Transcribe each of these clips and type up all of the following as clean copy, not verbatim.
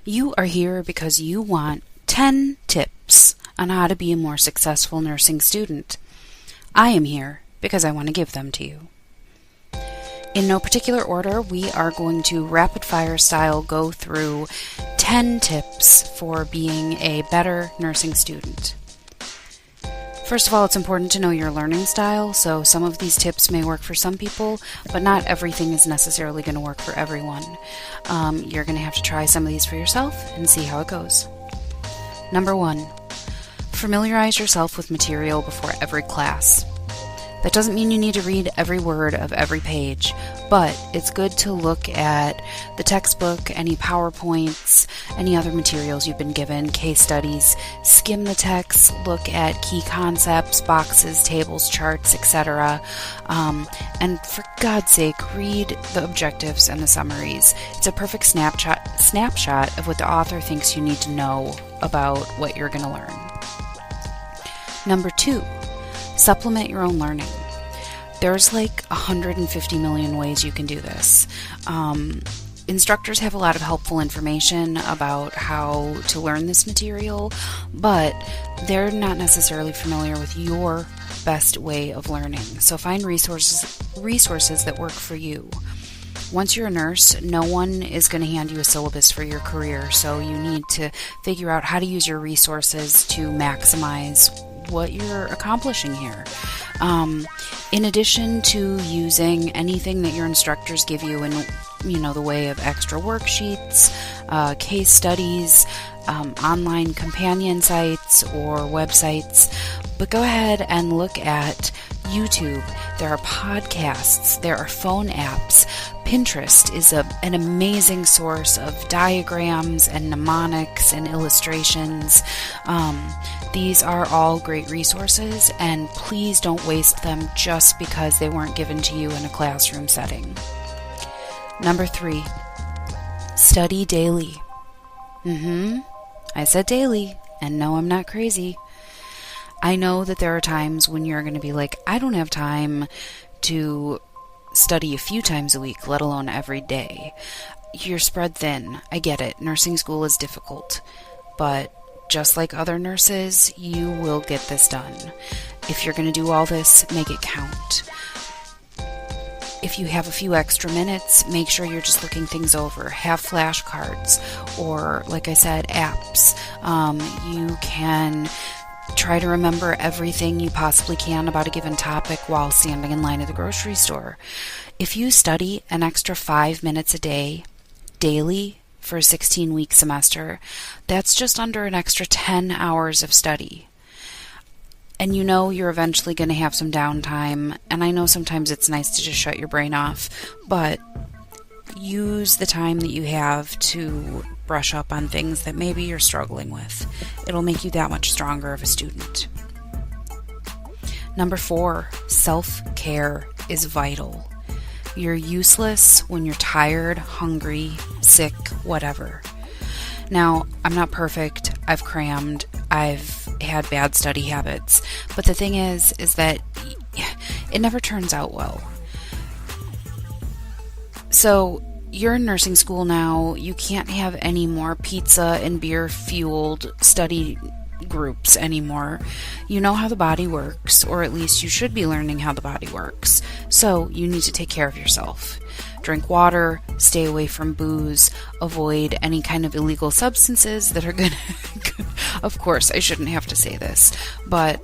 You are here because you want 10 tips on how to be a more successful nursing student. I am here because I want to give them to you. In no particular order, we are going to rapid fire style go through 10 tips for being a better nursing student. First of all, it's important to know your learning style, so some of these tips may work for some people, but not everything is necessarily going to work for everyone. You're going to have to try some of these for yourself and see how it goes. Number 1, familiarize yourself with material before every class. That doesn't mean you need to read every word of every page, but it's good to look at the textbook, any PowerPoints, any other materials you've been given, case studies, skim the text, look at key concepts, boxes, tables, charts, etc. And for God's sake, read the objectives and the summaries. It's a perfect snapshot of what the author thinks you need to know about what you're going to learn. Number 2, supplement your own learning. There's like 150 million ways you can do this. Instructors have a lot of helpful information about how to learn this material, but they're not necessarily familiar with your best way of learning. So find resources that work for you. Once you're a nurse, no one is going to hand you a syllabus for your career, so you need to figure out how to use your resources to maximize what you're accomplishing here. In addition to using anything that your instructors give you in the way of extra worksheets, case studies, online companion sites or websites, but go ahead and look at YouTube. There are podcasts, there are phone apps. Pinterest is an amazing source of diagrams and mnemonics and illustrations. These are all great resources, and please don't waste them just because they weren't given to you in a classroom setting. Number 3, study daily. I said daily, and no, I'm not crazy. I know that there are times when you're going to be like, I don't have time to study a few times a week, let alone every day. You're spread thin. I get it. Nursing school is difficult. But just like other nurses, you will get this done. If you're going to do all this, make it count. If you have a few extra minutes, make sure you're just looking things over. Have flashcards or, like I said, apps. You can try to remember everything you possibly can about a given topic while standing in line at the grocery store. If you study an extra 5 minutes a day, daily, for a 16-week semester, that's just under an extra 10 hours of study. And you're eventually going to have some downtime, and I know sometimes it's nice to just shut your brain off, but use the time that you have to brush up on things that maybe you're struggling with. It'll make you that much stronger of a student. Number 4, self-care is vital. You're useless when you're tired, hungry, sick, whatever. Now, I'm not perfect. I've crammed. I've had bad study habits. But the thing is that it never turns out well. So, you're in nursing school now. You can't have any more pizza and beer-fueled study groups anymore. You know how the body works, or at least you should be learning how the body works. So you need to take care of yourself. Drink water, stay away from booze, avoid any kind of illegal substances that are gonna of course, I shouldn't have to say this, but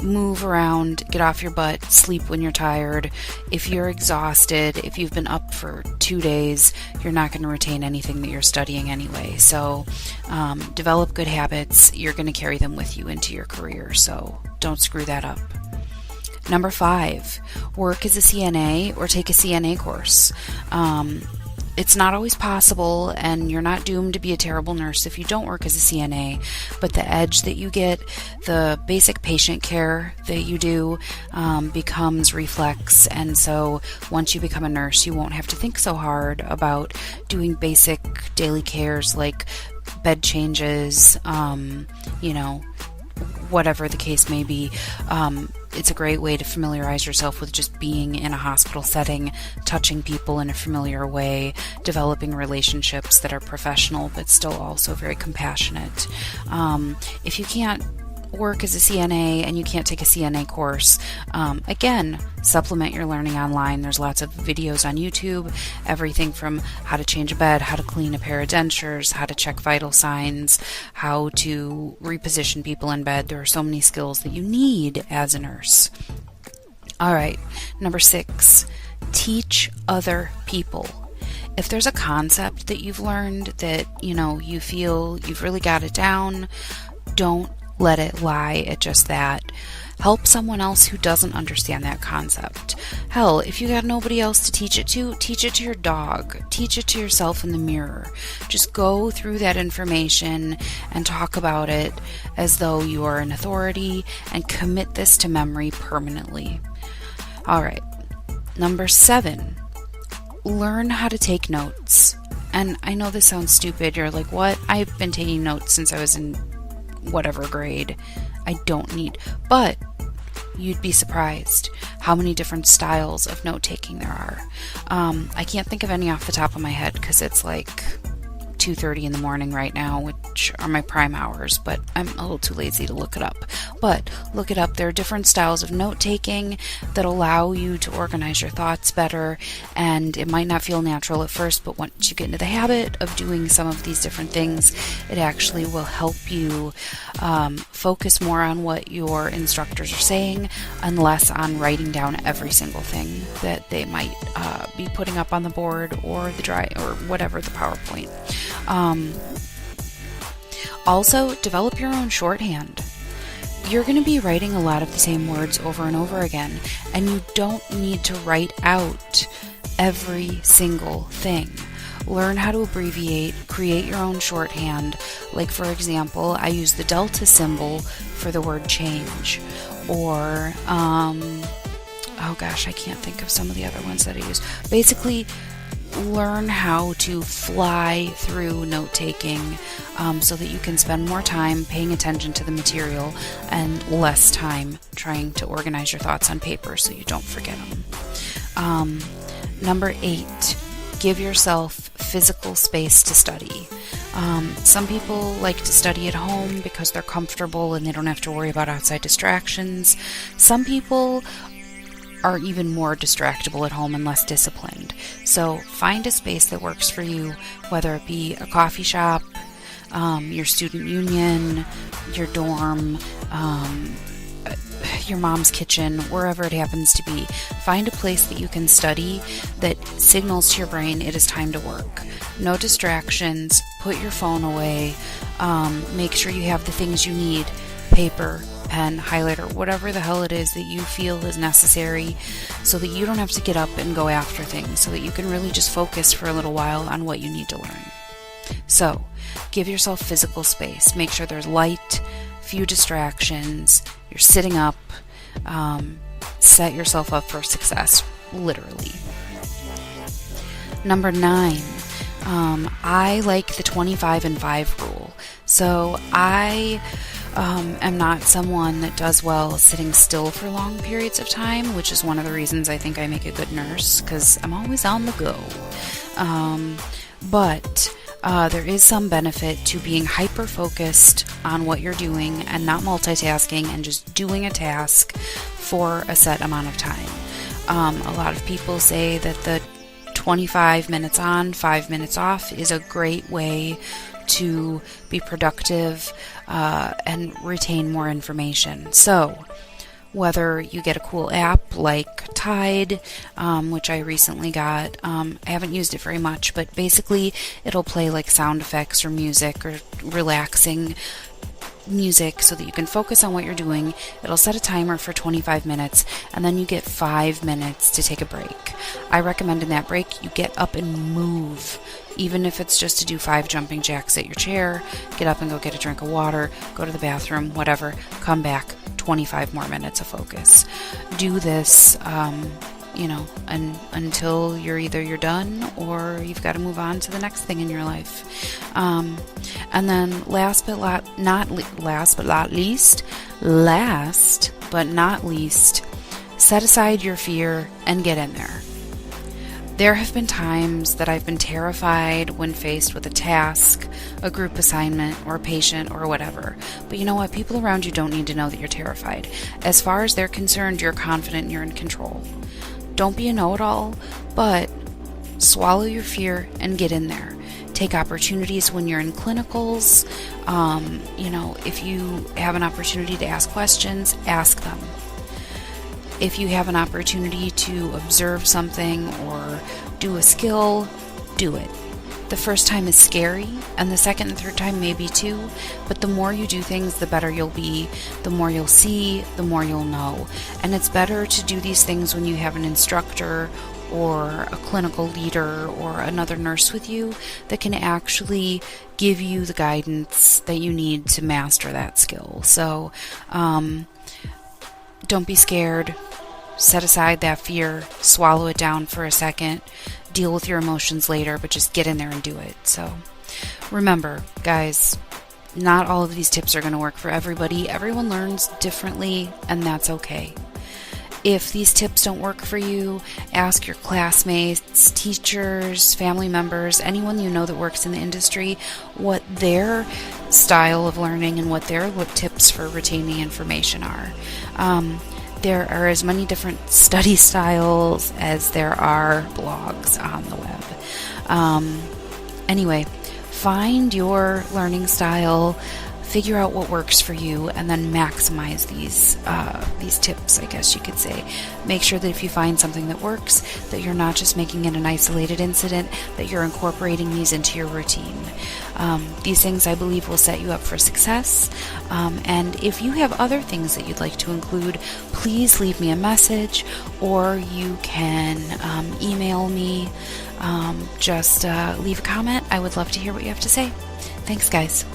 move around, get off your butt, sleep when you're tired. If you're exhausted, if you've been up for 2 days, you're not going to retain anything that you're studying anyway. So develop good habits. You're going to carry them with you into your career, so don't screw that up. Number 5, work as a CNA or take a CNA course. It's not always possible, and you're not doomed to be a terrible nurse if you don't work as a CNA, but the edge that you get, the basic patient care that you do becomes reflex, and so once you become a nurse, you won't have to think so hard about doing basic daily cares like bed changes, whatever the case may be. It's a great way to familiarize yourself with just being in a hospital setting, touching people in a familiar way, developing relationships that are professional but still also very compassionate. If you can't work as a CNA and you can't take a CNA course, again, supplement your learning online. There's lots of videos on YouTube, everything from how to change a bed, how to clean a pair of dentures, how to check vital signs, how to reposition people in bed. There are so many skills that you need as a nurse. All right, number 6, teach other people. If there's a concept that you've learned that, you feel you've really got it down, don't let it lie at just that. Help someone else who doesn't understand that concept. Hell, if you got nobody else to teach it to your dog. Teach it to yourself in the mirror. Just go through that information and talk about it as though you are an authority and commit this to memory permanently. All right. Number 7, learn how to take notes. And I know this sounds stupid. You're like, what? I've been taking notes since I was in whatever grade. I don't need, but you'd be surprised how many different styles of note-taking there are. I can't think of any off the top of my head because it's like 2:30 in the morning right now, which are my prime hours, but I'm a little too lazy to look it up. But look it up. There are different styles of note-taking that allow you to organize your thoughts better, and it might not feel natural at first, but once you get into the habit of doing some of these different things, it actually will help you focus more on what your instructors are saying and less on writing down every single thing that they might be putting up on the board or or whatever, the PowerPoint. Also, develop your own shorthand. You're going to be writing a lot of the same words over and over again, and you don't need to write out every single thing. Learn how to abbreviate, create your own shorthand. Like, for example, I use the delta symbol for the word change, or oh gosh, I can't think of some of the other ones that I use. Basically, learn how to fly through note-taking so that you can spend more time paying attention to the material and less time trying to organize your thoughts on paper so you don't forget them. Number 8, give yourself physical space to study. Some people like to study at home because they're comfortable and they don't have to worry about outside distractions. Some people are even more distractible at home and less disciplined. So find a space that works for you, whether it be a coffee shop, your student union, your dorm, your mom's kitchen, wherever it happens to be. Find a place that you can study that signals to your brain it is time to work. No distractions, put your phone away, make sure you have the things you need, paper, pen, highlighter, whatever the hell it is that you feel is necessary, so that you don't have to get up and go after things, so that you can really just focus for a little while on what you need to learn. So, give yourself physical space. Make sure there's light, few distractions, you're sitting up, set yourself up for success, literally. Number 9, I like the 25 and 5 rule. So I am not someone that does well sitting still for long periods of time, which is one of the reasons I think I make a good nurse, because I'm always on the go. But there is some benefit to being hyper-focused on what you're doing and not multitasking and just doing a task for a set amount of time. A lot of people say that the 25 minutes on, 5 minutes off is a great way to be productive and retain more information. So, whether you get a cool app like Tide, which I recently got, I haven't used it very much, but basically it'll play like sound effects or music or relaxing music so that you can focus on what you're doing. It'll set a timer for 25 minutes, and then you get 5 minutes to take a break. I recommend in that break you get up and move, even if it's just to do 5 jumping jacks at your chair. Get up and go get a drink of water, go to the bathroom, whatever, come back, 25 more minutes of focus. Do this until you're done or you've got to move on to the next thing in your life. And then last but not least, set aside your fear and get in there. There have been times that I've been terrified when faced with a task, a group assignment, or a patient, or whatever. But you know what? People around you don't need to know that you're terrified. As far as they're concerned, you're confident and you're in control. Don't be a know-it-all, but swallow your fear and get in there. Take opportunities when you're in clinicals. If you have an opportunity to ask questions, ask them. If you have an opportunity to observe something or do a skill, do it. The first time is scary, and the second and third time maybe too, but the more you do things, the better you'll be, the more you'll see, the more you'll know. And it's better to do these things when you have an instructor or a clinical leader or another nurse with you that can actually give you the guidance that you need to master that skill. So, don't be scared. Set aside that fear. Swallow it down for a second. Deal with your emotions later, but just get in there and do it. So remember, guys, not all of these tips are going to work for everybody. Everyone learns differently, and that's okay. If these tips don't work for you, ask your classmates, teachers, family members, anyone you know that works in the industry, what their style of learning and what their tips for retaining information are. There are as many different study styles as there are blogs on the web. Anyway, find your learning style, figure out what works for you, and then maximize these tips, I guess you could say. Make sure that if you find something that works, that you're not just making it an isolated incident, that you're incorporating these into your routine. These things, I believe, will set you up for success. And if you have other things that you'd like to include, please leave me a message, or you can email me. Just leave a comment. I would love to hear what you have to say. Thanks, guys.